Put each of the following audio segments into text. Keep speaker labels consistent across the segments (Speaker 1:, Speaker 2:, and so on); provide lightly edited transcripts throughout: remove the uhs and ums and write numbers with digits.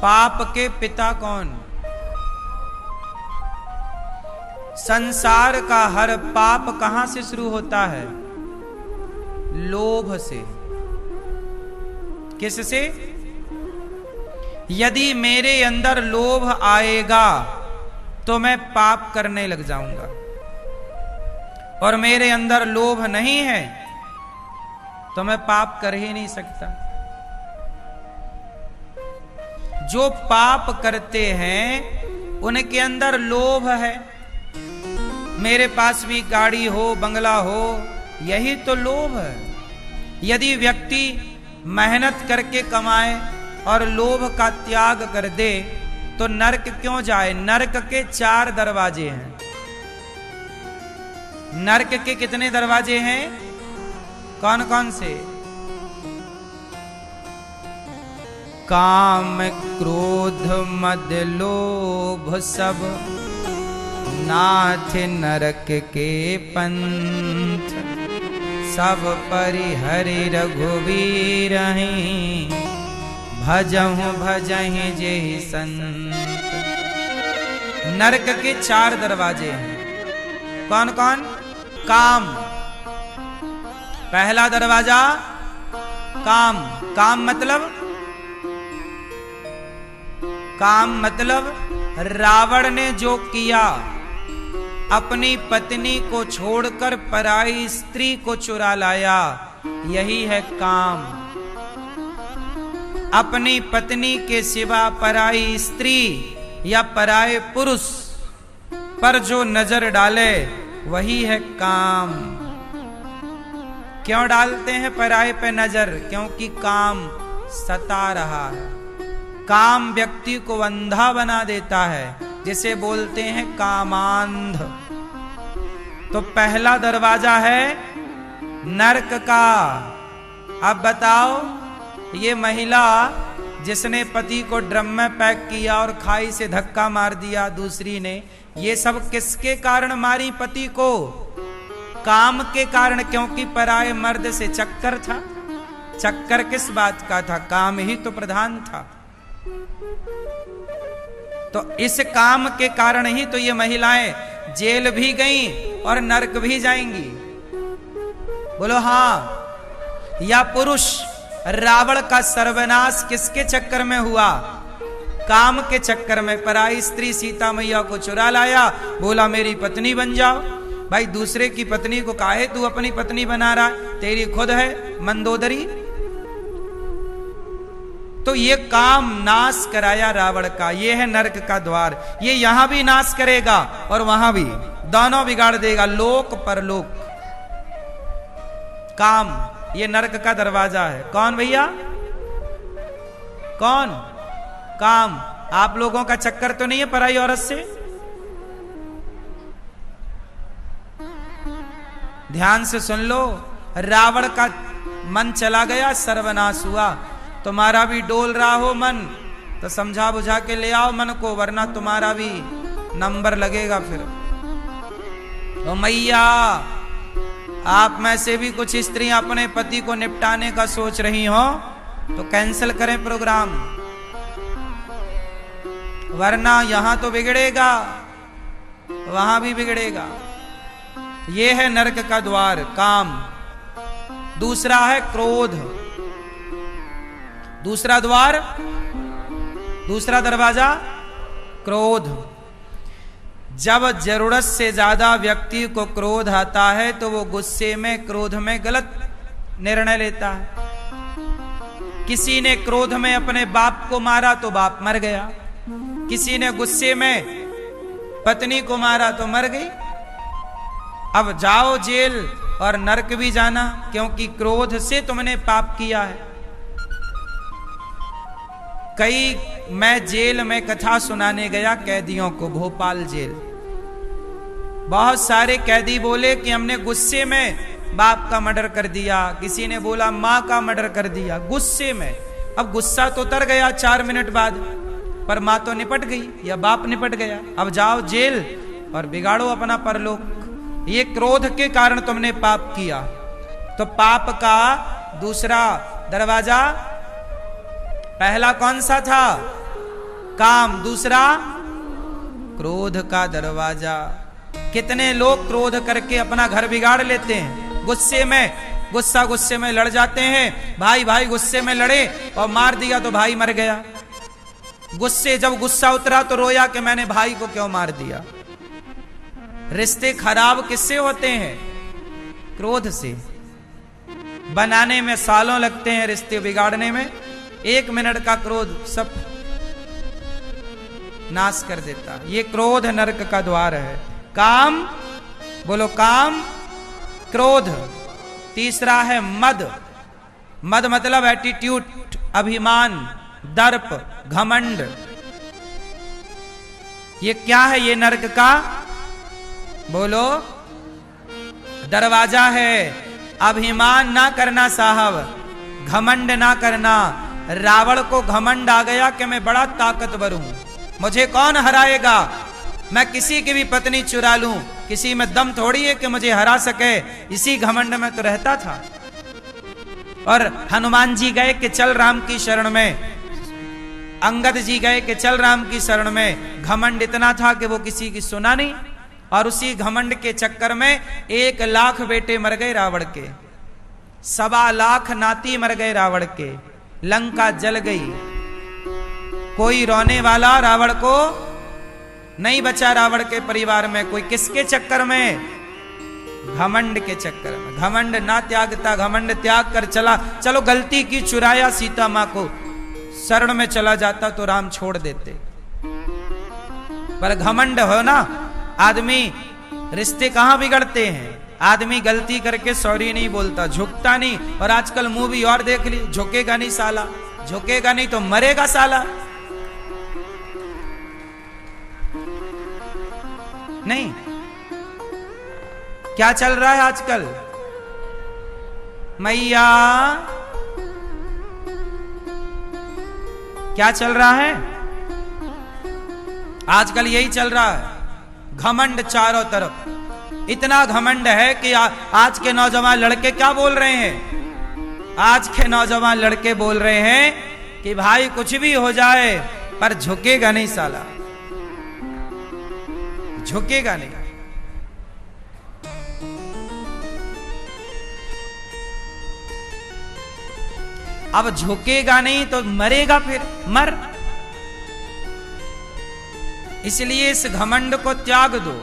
Speaker 1: पाप के पिता कौन? संसार का हर पाप कहां से शुरू होता है? लोभ से। किससे? यदि मेरे अंदर लोभ आएगा तो मैं पाप करने लग जाऊंगा, और मेरे अंदर लोभ नहीं है तो मैं पाप कर ही नहीं सकता। जो पाप करते हैं उनके अंदर लोभ है। मेरे पास भी गाड़ी हो, बंगला हो, यही तो लोभ है। यदि व्यक्ति मेहनत करके कमाए और लोभ का त्याग कर दे तो नरक क्यों जाए? नरक के 4 दरवाजे हैं। नरक के कितने दरवाजे हैं? कौन कौन से? काम, क्रोध, मद, लोभ सब नाथ नरक के पंथ। सब परिहरि रघुवीर भजहु भजहि जेहि संत। नरक के 4 दरवाजे हैं। कौन कौन? काम, पहला दरवाजा काम। काम मतलब रावण ने जो किया, अपनी पत्नी को छोड़कर पराई स्त्री को चुरा लाया, यही है काम। अपनी पत्नी के सिवा पराई स्त्री या पराये पुरुष पर जो नजर डाले वही है काम। क्यों डालते हैं पराये पे नजर? क्योंकि काम सता रहा है। काम व्यक्ति को अंधा बना देता है, जिसे बोलते हैं कामांध। तो पहला दरवाजा है नरक का। अब बताओ, ये महिला जिसने पति को ड्रम में पैक किया और खाई से धक्का मार दिया दूसरी ने, ये सब किसके कारण मारी पति को? काम के कारण, क्योंकि पराये मर्द से चक्कर था। चक्कर किस बात का था? काम ही तो प्रधान था। तो इस काम के कारण ही तो ये महिलाएं जेल भी गईं और नरक भी जाएंगी। बोलो हां। या पुरुष, रावण का सर्वनाश किसके चक्कर में हुआ? काम के चक्कर में। पराई स्त्री सीता मैया को चुरा लाया, बोला मेरी पत्नी बन जाओ। भाई दूसरे की पत्नी को काहे तू अपनी पत्नी बना रहा? तेरी खुद है मंदोदरी। तो ये काम नाश कराया रावण का। ये है नरक का द्वार। ये यहां भी नाश करेगा और वहां भी, दोनों बिगाड़ देगा, लोक परलोक। काम ये नरक का दरवाजा है। कौन भैया? कौन? काम। आप लोगों का चक्कर तो नहीं है पराई औरत से? ध्यान से सुन लो। रावण का मन चला गया, सर्वनाश हुआ। तुम्हारा भी डोल रहा हो मन तो समझा बुझा के ले आओ मन को, वरना तुम्हारा भी नंबर लगेगा फिर। तो मैया, आप में से भी कुछ स्त्रियां अपने पति को निपटाने का सोच रही हो तो कैंसिल करें प्रोग्राम, वरना यहां तो बिगड़ेगा, वहां भी बिगड़ेगा। यह है नरक का द्वार, काम। दूसरा है क्रोध। दूसरा द्वार, दूसरा दरवाजा क्रोध। जब जरूरत से ज्यादा व्यक्ति को क्रोध आता है तो वो गुस्से में, क्रोध में गलत निर्णय लेता है। किसी ने क्रोध में अपने बाप को मारा तो बाप मर गया, किसी ने गुस्से में पत्नी को मारा तो मर गई। अब जाओ जेल और नरक भी जाना, क्योंकि क्रोध से तुमने पाप किया है। मैं जेल में कथा सुनाने गया कैदियों को, भोपाल जेल। बहुत सारे कैदी बोले कि हमने गुस्से में बाप का मर्डर कर दिया, किसी ने बोला मां का मर्डर कर दिया, गुस्से में। अब गुस्सा तो उतर गया 4 मिनट बाद, पर मां तो निपट गई या बाप निपट गया। अब जाओ जेल और बिगाड़ो अपना परलोक। ये क्रोध के कारण तुमने पाप किया। तो पाप का दूसरा दरवाजा, पहला कौन सा था? काम, दूसरा क्रोध का दरवाजा। कितने लोग क्रोध करके अपना घर बिगाड़ लेते हैं, गुस्से में लड़ जाते हैं। भाई भाई गुस्से में लड़े और मार दिया तो भाई मर गया। जब गुस्सा उतरा तो रोया कि मैंने भाई को क्यों मार दिया। रिश्ते खराब किससे होते हैं? क्रोध से। बनाने में सालों लगते हैं, रिश्ते बिगाड़ने में 1 मिनट का क्रोध सब नाश कर देता। ये क्रोध नरक का द्वार है। काम, बोलो काम, क्रोध। तीसरा है मद। मद मतलब एटीट्यूड, अभिमान, दर्प, घमंड। ये क्या है? ये नरक का, बोलो, दरवाजा है। अभिमान ना करना साहब, घमंड ना करना। रावण को घमंड आ गया कि मैं बड़ा ताकतवर हूं, मुझे कौन हराएगा। मैं किसी की भी पत्नी चुरा लूं, किसी में दम थोड़ी है कि मुझे हरा सके। इसी घमंड में तो रहता था। और हनुमान जी गए कि चल राम की शरण में, अंगद जी गए कि चल राम की शरण में। घमंड इतना था कि वो किसी की सुना नहीं। और उसी घमंड के चक्कर में 1 लाख बेटे मर गए रावण के, 1.25 लाख नाती मर गए रावण के। लंका जल गई, कोई रोने वाला रावण को नहीं बचा। रावण के परिवार में कोई, किसके चक्कर में? घमंड के चक्कर में। घमंड ना त्यागता, घमंड त्याग कर चला। चलो गलती की, चुराया सीता मां को, शरण में चला जाता तो राम छोड़ देते। पर घमंड हो ना, आदमी रिश्ते कहां बिगड़ते हैं। आदमी गलती करके सॉरी नहीं बोलता, झुकता नहीं। और आजकल मूवी और देख ली, झुकेगा नहीं साला, झुकेगा नहीं तो मरेगा साला। नहीं, क्या चल रहा है आजकल? मैया क्या चल रहा है आजकल? यही चल रहा है, घमंड चारों तरफ। इतना घमंड है कि आज के नौजवान लड़के क्या बोल रहे हैं? आज के नौजवान लड़के बोल रहे हैं कि भाई कुछ भी हो जाए पर झुकेगा नहीं साला, झुकेगा नहीं। अब झुकेगा नहीं तो मरेगा, फिर मर। इसलिए इस घमंड को त्याग दो।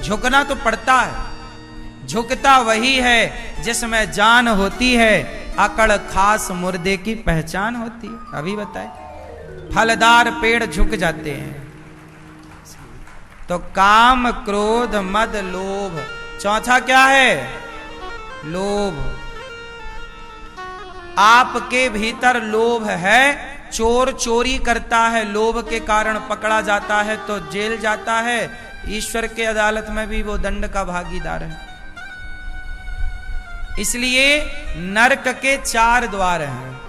Speaker 1: झुकना तो पड़ता है, झुकता वही है जिसमें जान होती है। अकड़ खास मुर्दे की पहचान होती है। अभी बताए, फलदार पेड़ झुक जाते हैं। तो काम, क्रोध, मद, लोभ। चौथा क्या है? लोभ। आपके भीतर लोभ है। चोर चोरी करता है, लोभ के कारण पकड़ा जाता है तो जेल जाता है। ईश्वर के अदालत में भी वो दंड का भागीदार है। इसलिए नरक के 4 द्वार हैं।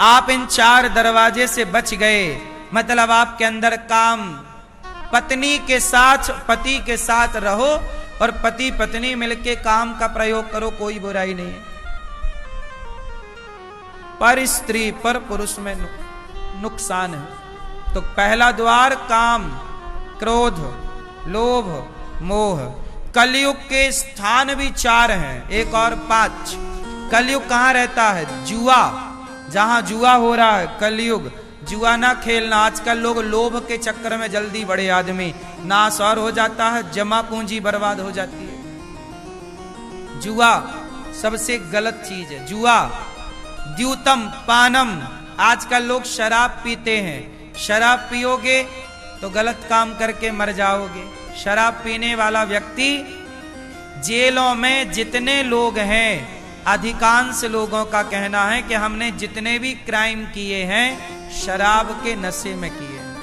Speaker 1: आप इन 4 दरवाजे से बच गए, मतलब आपके अंदर काम, पत्नी के साथ, पति के साथ रहो और पति पत्नी मिलके काम का प्रयोग करो, कोई बुराई नहीं है। पर स्त्री पर पुरुष में नुकसान है। तो पहला द्वार काम, क्रोध, लोभ, मोह। कलयुग के स्थान भी 4 हैं, एक और 5। कलयुग कहां रहता है? जुआ, जहां जुआ हो रहा है कलयुग। जुआ ना खेलना। आजकल लोग लोभ के चक्कर में जल्दी बड़े आदमी, नाश और हो जाता है, जमा पूंजी बर्बाद हो जाती है। जुआ सबसे गलत चीज है। जुआ, द्यूतम पानम। आजकल लोग शराब पीते हैं। शराब पियोगे तो गलत काम करके मर जाओगे। शराब पीने वाला व्यक्ति, जेलों में जितने लोग हैं, अधिकांश लोगों का कहना है कि हमने जितने भी क्राइम किए हैं शराब के नशे में किए हैं।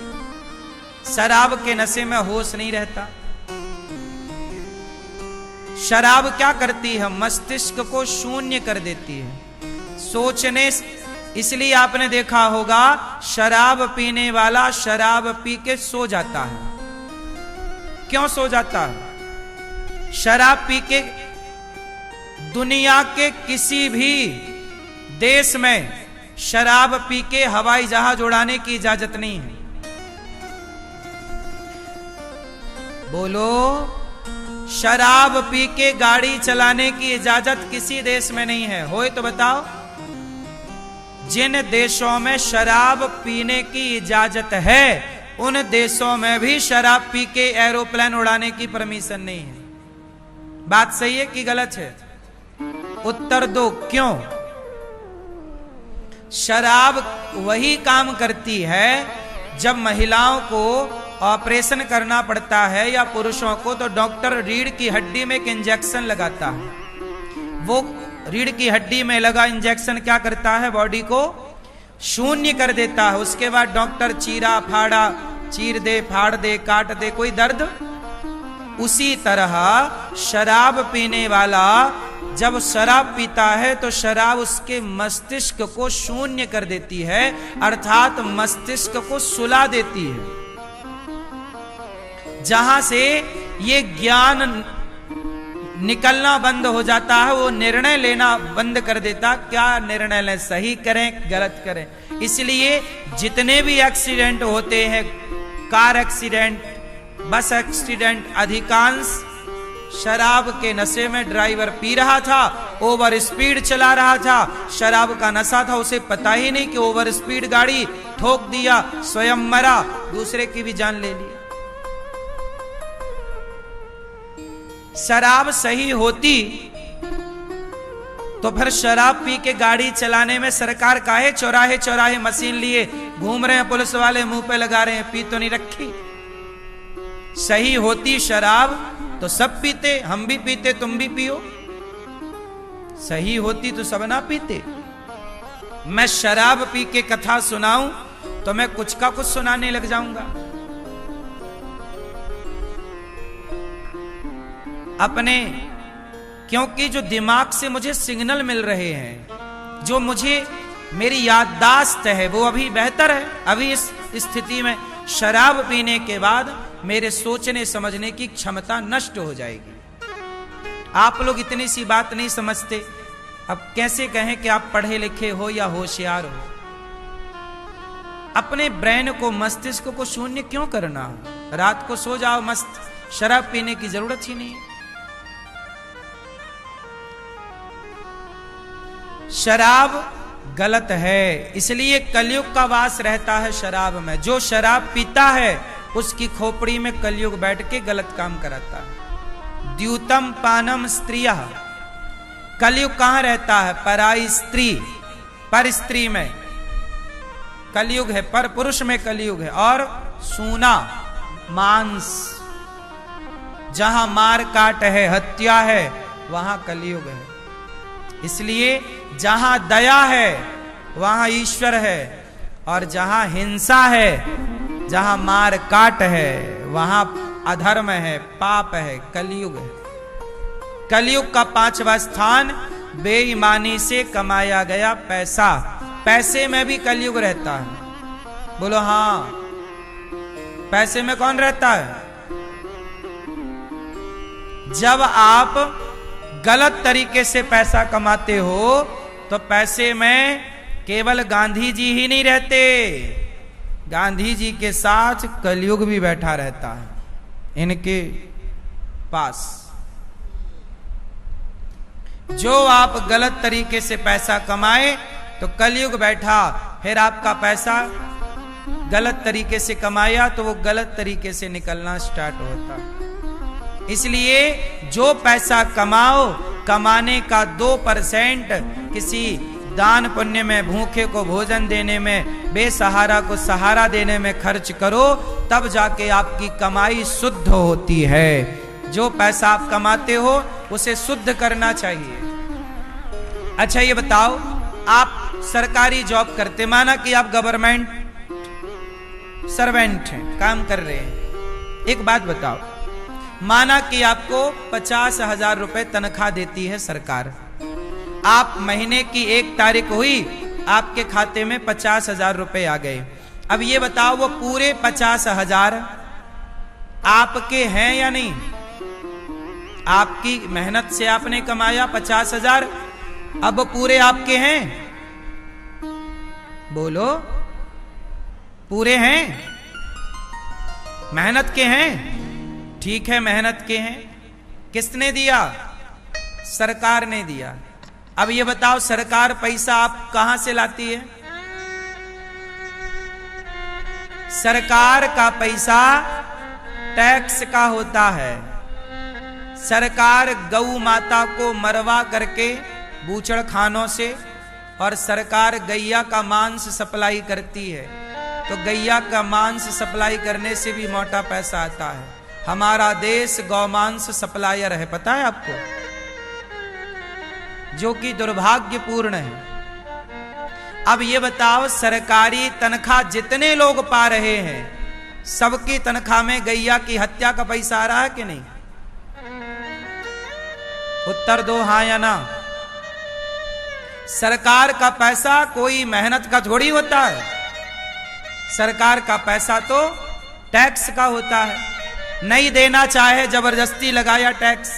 Speaker 1: शराब के नशे में होश नहीं रहता। शराब क्या करती है? मस्तिष्क को शून्य कर देती है, सोचने। इसलिए आपने देखा होगा शराब पीने वाला शराब पी के सो जाता है। क्यों सो जाता है? शराब पी के दुनिया के किसी भी देश में शराब पी के हवाई जहाज उड़ाने की इजाजत नहीं है। बोलो, शराब पी के गाड़ी चलाने की इजाजत किसी देश में नहीं है। होए तो बताओ। जिन देशों में शराब पीने की इजाजत है उन देशों में भी शराब पी के एरोप्लेन उड़ाने की परमिशन नहीं है। बात सही है कि गलत है? उत्तर दो, क्यों? शराब वही काम करती है जब महिलाओं को ऑपरेशन करना पड़ता है या पुरुषों को, तो डॉक्टर रीढ़ की हड्डी में एक इंजेक्शन लगाता है। वो रीढ़ की हड्डी में लगा इंजेक्शन क्या करता है? बॉडी को शून्य कर देता है। उसके बाद डॉक्टर चीरा फाड़ा, चीर दे, फाड़ दे, काट दे, कोई दर्द। उसी तरह शराब पीने वाला जब शराब पीता है तो शराब उसके मस्तिष्क को शून्य कर देती है, अर्थात मस्तिष्क को सुला देती है। जहां से ये ज्ञान निकलना बंद हो जाता है, वो निर्णय लेना बंद कर देता। क्या निर्णय लें? सही करें, गलत करें। इसलिए जितने भी एक्सीडेंट होते हैं, कार एक्सीडेंट, बस एक्सीडेंट, अधिकांश शराब के नशे में। ड्राइवर पी रहा था, ओवर स्पीड चला रहा था, शराब का नशा था, उसे पता ही नहीं कि ओवर स्पीड गाड़ी ठोक दिया, स्वयं मरा, दूसरे की भी जान ले ली। शराब सही होती तो फिर शराब पी के गाड़ी चलाने में सरकार काहे चौराहे चौराहे मशीन लिए घूम रहे हैं, पुलिस वाले मुंह पे लगा रहे हैं, पी तो नहीं रखी। सही होती शराब तो सब पीते, हम भी पीते, तुम भी पियो। सही होती तो सब ना पीते। मैं शराब पी के कथा सुनाऊं तो मैं कुछ का कुछ सुनाने लग जाऊंगा। अपने, क्योंकि जो दिमाग से मुझे सिग्नल मिल रहे हैं, जो मुझे मेरी याददाश्त है वो अभी बेहतर है। अभी इस स्थिति में शराब पीने के बाद मेरे सोचने समझने की क्षमता नष्ट हो जाएगी। आप लोग इतनी सी बात नहीं समझते, अब कैसे कहें कि आप पढ़े लिखे हो या होशियार हो? अपने ब्रेन को, मस्तिष्क को शून्य क्यों करना? रात को सो जाओ मस्त, शराब पीने की जरूरत ही नहीं है। शराब गलत है, इसलिए कलयुग का वास रहता है शराब में। जो शराब पीता है उसकी खोपड़ी में कलयुग बैठ के गलत काम कराता है। द्यूतम पानम स्त्रियः, कलयुग कहां रहता है? पराई स्त्री, पर स्त्री में कलयुग है, पर पुरुष में कलयुग है। और सूना, मांस, जहां मार काट है, हत्या है, वहां कलयुग है। इसलिए जहां दया है वहां ईश्वर है, और जहां हिंसा है, जहां मार काट है, वहां अधर्म है, पाप है, कलयुग है। कलयुग का 5वां स्थान बेईमानी से कमाया गया पैसा। पैसे में भी कलयुग रहता है। बोलो हां, पैसे में कौन रहता है? जब आप गलत तरीके से पैसा कमाते हो तो पैसे में केवल गांधी जी ही नहीं रहते, गांधी जी के साथ कलयुग भी बैठा रहता है इनके पास। जो आप गलत तरीके से पैसा कमाए तो कलयुग बैठा, फिर आपका पैसा गलत तरीके से कमाया तो वो गलत तरीके से निकलना स्टार्ट होता। इसलिए जो पैसा कमाओ, कमाने का 2% किसी दान पुण्य में, भूखे को भोजन देने में, बेसहारा को सहारा देने में खर्च करो, तब जाके आपकी कमाई शुद्ध होती है। जो पैसा आप कमाते हो उसे शुद्ध करना चाहिए। अच्छा ये बताओ, आप सरकारी जॉब करते, माना कि आप गवर्नमेंट सर्वेंट हैं, काम कर रहे हैं। एक बात बताओ, माना कि आपको 50,000 रुपए तनख्वाह देती है सरकार। आप महीने की 1 तारीख हुई, आपके खाते में 50,000 रुपए आ गए। अब ये बताओ, वो पूरे 50,000 आपके हैं या नहीं? आपकी मेहनत से आपने कमाया 50,000, अब पूरे आपके हैं? बोलो, पूरे हैं? मेहनत के हैं? ठीक है, मेहनत के हैं। किसने दिया? सरकार ने दिया। अब ये बताओ, सरकार पैसा आप कहां से लाती है? सरकार का पैसा टैक्स का होता है। सरकार गौ माता को मरवा करके बूचड़ खानों से, और सरकार गैया का मांस सप्लाई करती है, तो गैया का मांस सप्लाई करने से भी मोटा पैसा आता है। हमारा देश गौमांस सप्लायर है, पता है आपको, जो कि दुर्भाग्यपूर्ण है। अब ये बताओ, सरकारी तनख्वाह जितने लोग पा रहे हैं, सबकी तनख्वाह में गैया की हत्या का पैसा आ रहा है कि नहीं? उत्तर दो, हां या ना। सरकार का पैसा कोई मेहनत का थोड़ी होता है। सरकार का पैसा तो टैक्स का होता है। नहीं देना चाहे जबरदस्ती लगाया टैक्स।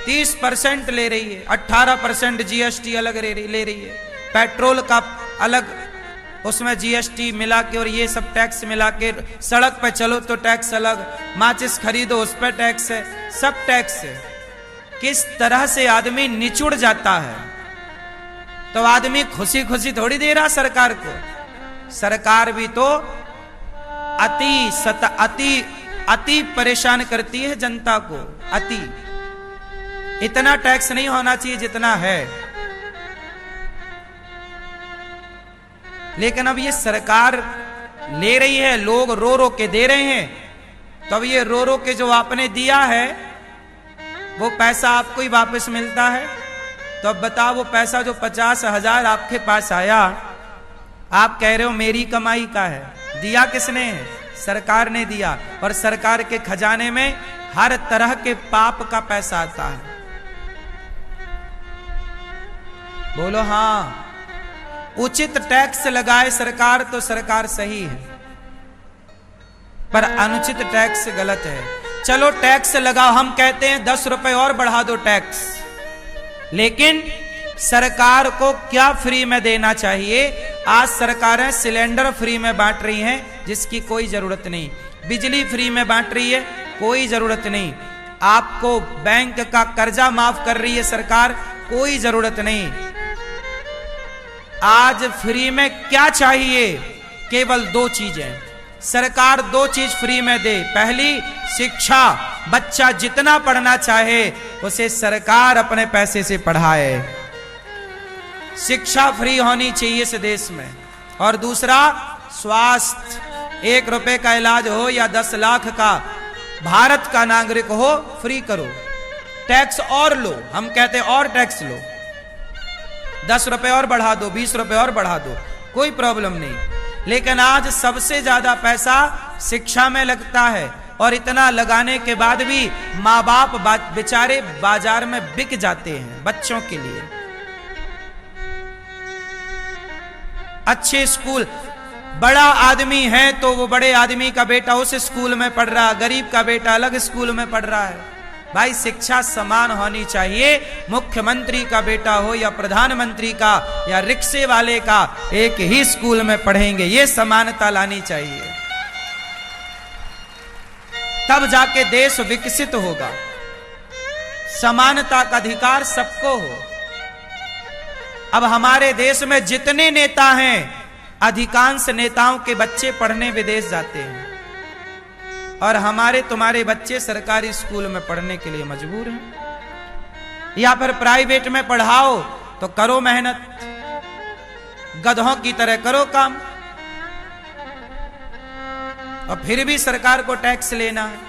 Speaker 1: 30% ले रही है, 18% जीएसटी अलग ले रही है, पेट्रोल का अलग उसमें जीएसटी मिला के और ये सब टैक्स मिला के, सड़क पे चलो तो टैक्स अलग, माचिस खरीदो उस पर टैक्स है, सब टैक्स है। किस तरह से आदमी निचुड़ जाता है। तो आदमी खुशी खुशी थोड़ी दे रहा सरकार को। सरकार भी तो अति परेशान करती है जनता को। अति, इतना टैक्स नहीं होना चाहिए जितना है। लेकिन अब ये सरकार ले रही है, लोग रो रो के दे रहे हैं, तो अब ये रो रो के जो आपने दिया है वो पैसा आपको ही वापस मिलता है। तो अब बताओ, वो पैसा जो 50,000 आपके पास आया, आप कह रहे हो मेरी कमाई का है, दिया किसने है? सरकार ने दिया। और सरकार के खजाने में हर तरह के पाप का पैसा आता है। बोलो हां। उचित टैक्स लगाए सरकार तो सरकार सही है, पर अनुचित टैक्स गलत है। चलो टैक्स लगाओ, हम कहते हैं 10 रुपए और बढ़ा दो टैक्स, लेकिन सरकार को क्या फ्री में देना चाहिए? आज सरकारें सिलेंडर फ्री में बांट रही हैं, जिसकी कोई जरूरत नहीं। बिजली फ्री में बांट रही है, कोई जरूरत नहीं। आपको बैंक का कर्जा माफ कर रही है सरकार, कोई जरूरत नहीं। आज फ्री में क्या चाहिए? केवल 2 चीजें। सरकार 2 चीज फ्री में दे। पहली, शिक्षा। बच्चा जितना पढ़ना चाहे उसे सरकार अपने पैसे से पढ़ाए। शिक्षा फ्री होनी चाहिए इस देश में। और दूसरा, स्वास्थ्य। 1 रुपए का इलाज हो या 10 लाख का, भारत का नागरिक हो, फ्री करो। टैक्स और लो, हम कहते और टैक्स लो, 10 रुपए और बढ़ा दो, 20 रुपए और बढ़ा दो, कोई प्रॉब्लम नहीं। लेकिन आज सबसे ज्यादा पैसा शिक्षा में लगता है, और इतना लगाने के बाद भी माँ बाप बेचारे बाजार में बिक जाते हैं बच्चों के लिए। अच्छे स्कूल, बड़ा आदमी है तो वो बड़े आदमी का बेटा उस स्कूल में पढ़ रहा, गरीब का बेटा अलग स्कूल में पढ़ रहा है। भाई शिक्षा समान होनी चाहिए। मुख्यमंत्री का बेटा हो या प्रधानमंत्री का या रिक्शे वाले का, एक ही स्कूल में पढ़ेंगे, ये समानता लानी चाहिए, तब जाके देश विकसित होगा। समानता का अधिकार सबको हो। अब हमारे देश में जितने नेता हैं, अधिकांश नेताओं के बच्चे पढ़ने विदेश जाते हैं, और हमारे तुम्हारे बच्चे सरकारी स्कूल में पढ़ने के लिए मजबूर हैं। या फिर प्राइवेट में पढ़ाओ तो करो मेहनत, गधों की तरह करो काम, और फिर भी सरकार को टैक्स लेना है।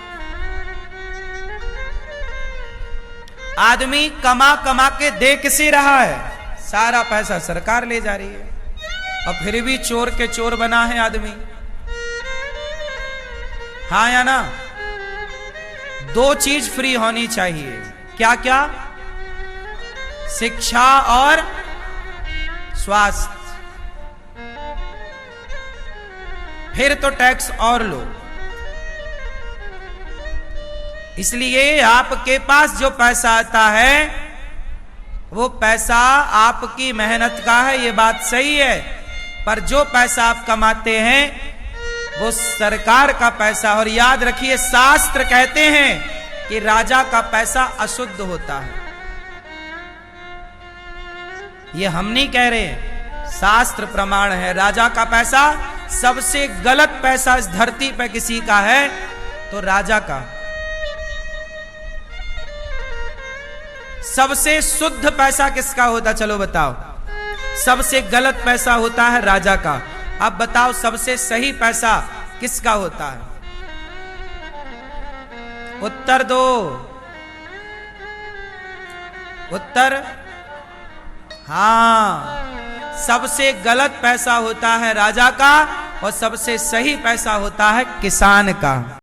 Speaker 1: आदमी कमा कमा के दे किसे रहा है? सारा पैसा सरकार ले जा रही है, और फिर भी चोर के चोर बना है आदमी। हाँ या ना? 2 चीज फ्री होनी चाहिए। क्या क्या? शिक्षा और स्वास्थ्य। फिर तो टैक्स और लो। इसलिए आपके पास जो पैसा आता है वो पैसा आपकी मेहनत का है, ये बात सही है, पर जो पैसा आप कमाते हैं वो सरकार का पैसा। और याद रखिए, शास्त्र कहते हैं कि राजा का पैसा अशुद्ध होता है। ये हम नहीं कह रहे, शास्त्र प्रमाण है। राजा का पैसा, सबसे गलत पैसा इस धरती पे किसी का है तो राजा का। सबसे शुद्ध पैसा किसका होता, चलो बताओ। सबसे गलत पैसा होता है राजा का। अब बताओ सबसे सही पैसा किसका होता है? उत्तर दो, उत्तर। हाँ, सबसे गलत पैसा होता है राजा का और सबसे सही पैसा होता है किसान का।